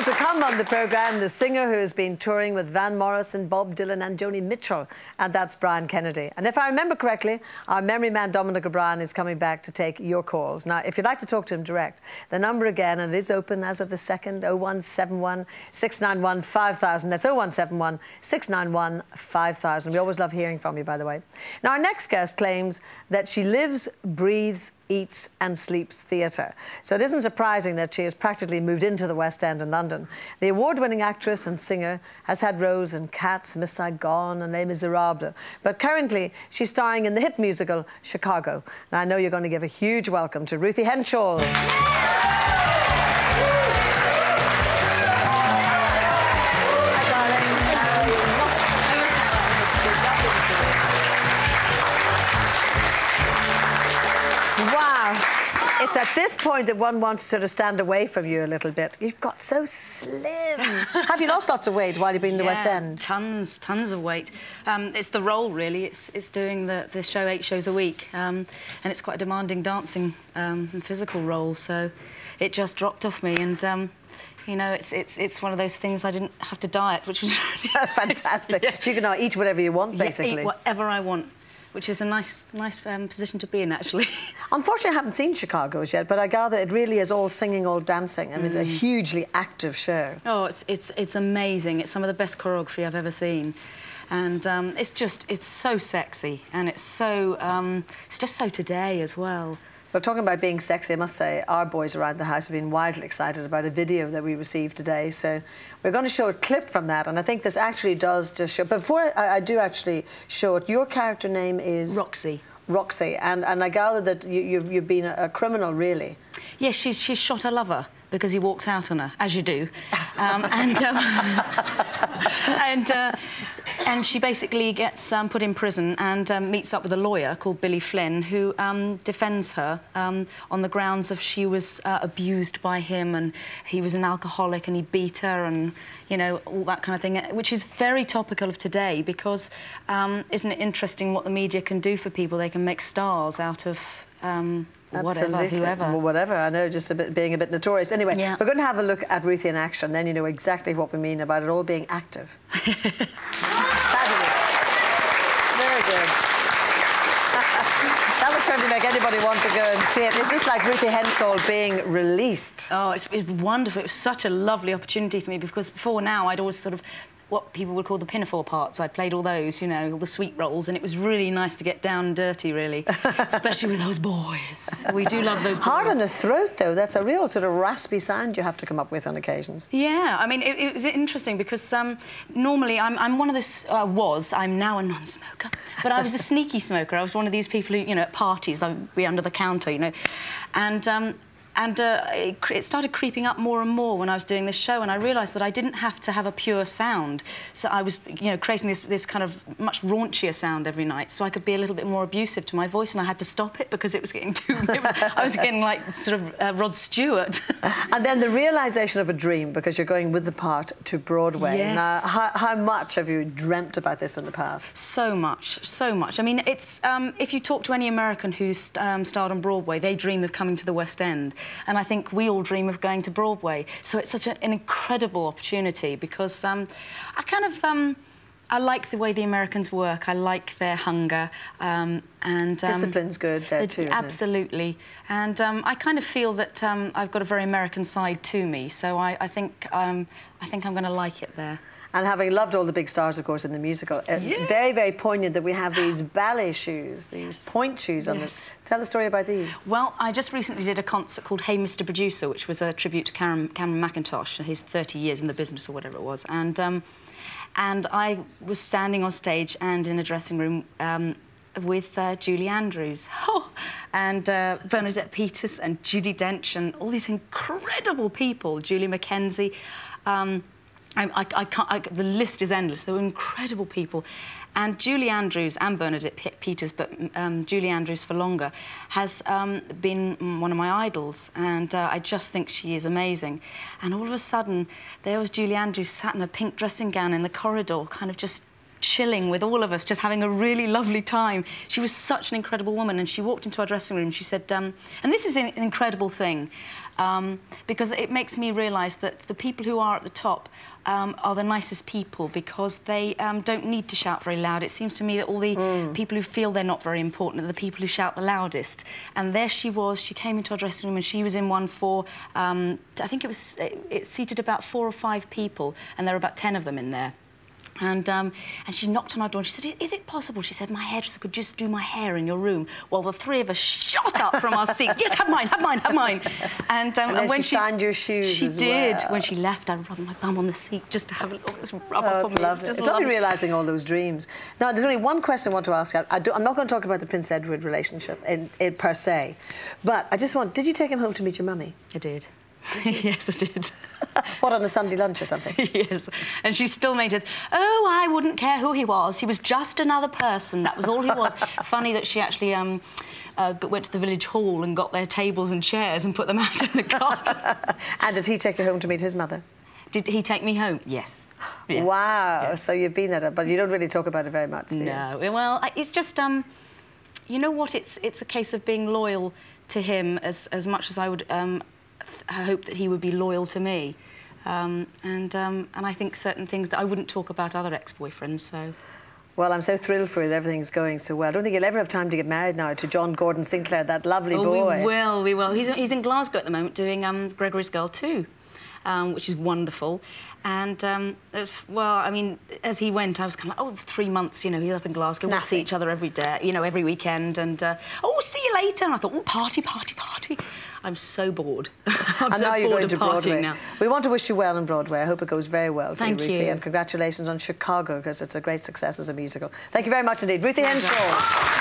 Still to come on the programme, the singer who has been touring with Van Morrison, Bob Dylan and Joni Mitchell, and that's Brian Kennedy. And if I remember correctly, our memory man Dominic O'Brien is coming back to take your calls. Now, if you'd like to talk to him direct, the number again, and it is open as of the 2nd, 0171 691 5000. That's 0171 691 5000. We always love hearing from you, by the way. Now, our next guest claims that she lives, breathes, eats and sleeps theatre. So it isn't surprising that she has practically moved into the West End in London. The award-winning actress and singer has had roles in Cats, Miss Saigon and Les Miserables. But currently, she's starring in the hit musical Chicago. Now, I know you're going to give a huge welcome to Ruthie Henshall. It's at this point that one wants to sort of stand away from you a little bit. You've got so slim. Have you lost lots of weight while you've been in the West End? Tons of weight. It's the role, really. It's doing the show 8 shows a week. And it's quite a demanding dancing and physical role, so it just dropped off me. And, you know, it's one of those things I didn't have to diet, which was really That's fantastic. Yeah. So you can now eat whatever you want, basically. Yeah, eat whatever I want. Which is a nice position to be in, actually. Unfortunately, I haven't seen Chicago's yet, but I gather it really is all singing, all dancing. I mean, it's a hugely active show. Oh, it's amazing. It's some of the best choreography I've ever seen. And it's so sexy, and it's just so today as well. Well, talking about being sexy, I must say, our boys around the house have been wildly excited about a video that we received today. So we're going to show a clip from that, and I think this actually does just show... Before I do actually show it, your character name is... Roxy. Roxy, and I gather that you've been a criminal, really. Yes, she's shot her lover because he walks out on her, as you do. And she basically gets put in prison and meets up with a lawyer called Billy Flynn, who defends her on the grounds of she was abused by him, and he was an alcoholic and he beat her, and, you know, all that kind of thing, which is very topical of today because isn't it interesting what the media can do for people? They can make stars out of... whatever, whoever. Well, whatever, I know, just being a bit notorious. Anyway, yeah. We're going to have a look at Ruthie in action, then you know exactly what we mean about it all being active. Fabulous. Very good. That would certainly make anybody want to go and see it. Is this like Ruthie Henshall being released? Oh, it's wonderful. It was such a lovely opportunity for me because before now I'd always sort of what people would call the pinafore parts. I played all those, you know, all the sweet roles, and it was really nice to get down and dirty, really, especially with those boys. We do love those boys. Hard on the throat, though. That's a real sort of raspy sound you have to come up with on occasions. Yeah, I mean, it was interesting because normally I'm one of those... I'm now a non-smoker, but I was a sneaky smoker. I was one of these people who, you know, at parties, I'd be under the counter, you know, and it started creeping up more and more when I was doing this show, and I realised that I didn't have to have a pure sound. So I was, you know, creating this kind of much raunchier sound every night, so I could be a little bit more abusive to my voice, and I had to stop it because it was getting too... I was getting like sort of Rod Stewart. And then the realisation of a dream, because you're going with the part to Broadway. Yes. Now, how much have you dreamt about this in the past? So much, so much. I mean, it's... if you talk to any American who's starred on Broadway, they dream of coming to the West End. And I think we all dream of going to Broadway. So it's such an incredible opportunity because I kind of... I like the way the Americans work. I like their hunger and... Discipline's good there too, isn't it? Absolutely. And I kind of feel that I've got a very American side to me, so I think I'm going to like it there. And having loved all the big stars, of course, in the musical, very, very poignant that we have these ballet shoes, these point shoes on this. Tell the story about these. Well, I just recently did a concert called Hey Mr. Producer, which was a tribute to Cameron Mackintosh, his 30 years in the business or whatever it was. And I was standing on stage and in a dressing room with Julie Andrews and Bernadette Peters and Judi Dench and all these incredible people, Julie Mackenzie. The list is endless. There were incredible people. And Julie Andrews and Bernadette Peters, but Julie Andrews for longer, has been one of my idols, and I just think she is amazing. And all of a sudden, there was Julie Andrews sat in a pink dressing gown in the corridor, kind of just chilling with all of us, just having a really lovely time. She was such an incredible woman, and she walked into our dressing room. She said, and this is an incredible thing, because it makes me realise that the people who are at the top are the nicest people, because they don't need to shout very loud. It seems to me that all the people who feel they're not very important are the people who shout the loudest. And there she was. She came into our dressing room, and she was in one for, I think it seated about 4 or 5 people, and there were about 10 of them in there. And she knocked on our door and she said, "Is it possible?" She said, "My hairdresser could just do my hair in your room." Well, the 3 of us shot up from our seats. "Yes, have mine, have mine, have mine." And when she signed your shoes she as did. well. When she left, I rubbed my bum on the seat just to have a little rub Oh, up on it's me. lovely. Just It's lovely realising all those dreams. Now, there's only one question I want to ask you. I'm not going to talk about the Prince Edward relationship in per se, but I just want... Did you take him home to meet your mummy? I did. Yes, I did. What, on a Sunday lunch or something? Yes. And she still made it, "Oh, I wouldn't care who he was. He was just another person. That was all he was." Funny that she actually went to the village hall and got their tables and chairs and put them out in the garden. And did he take you home to meet his mother? Did he take me home? Yes. Yeah. Wow. Yeah. So you've been at it, but you don't really talk about it very much, do you? No. Well, it's just, you know what? It's a case of being loyal to him as much as I would hope that he would be loyal to me. And I think certain things that I wouldn't talk about other ex-boyfriends, so... Well, I'm so thrilled for you that everything's going so well. I don't think you'll ever have time to get married now to John Gordon Sinclair, that lovely boy. We will. He's in Glasgow at the moment doing Gregory's Girl 2, which is wonderful. And, well, I mean, as he went, I was kind of like, oh, 3 months, you know, he's up in Glasgow. We'll see each other every day, you know, every weekend. And, oh, see you later. And I thought, oh, party, party, party. I'm so bored. And now you're going to Broadway. Now. We want to wish you well on Broadway. I hope it goes very well for you, Thank Ruthie. you. And congratulations on Chicago, because it's a great success as a musical. Thank you very much indeed. Ruthie Henshaw.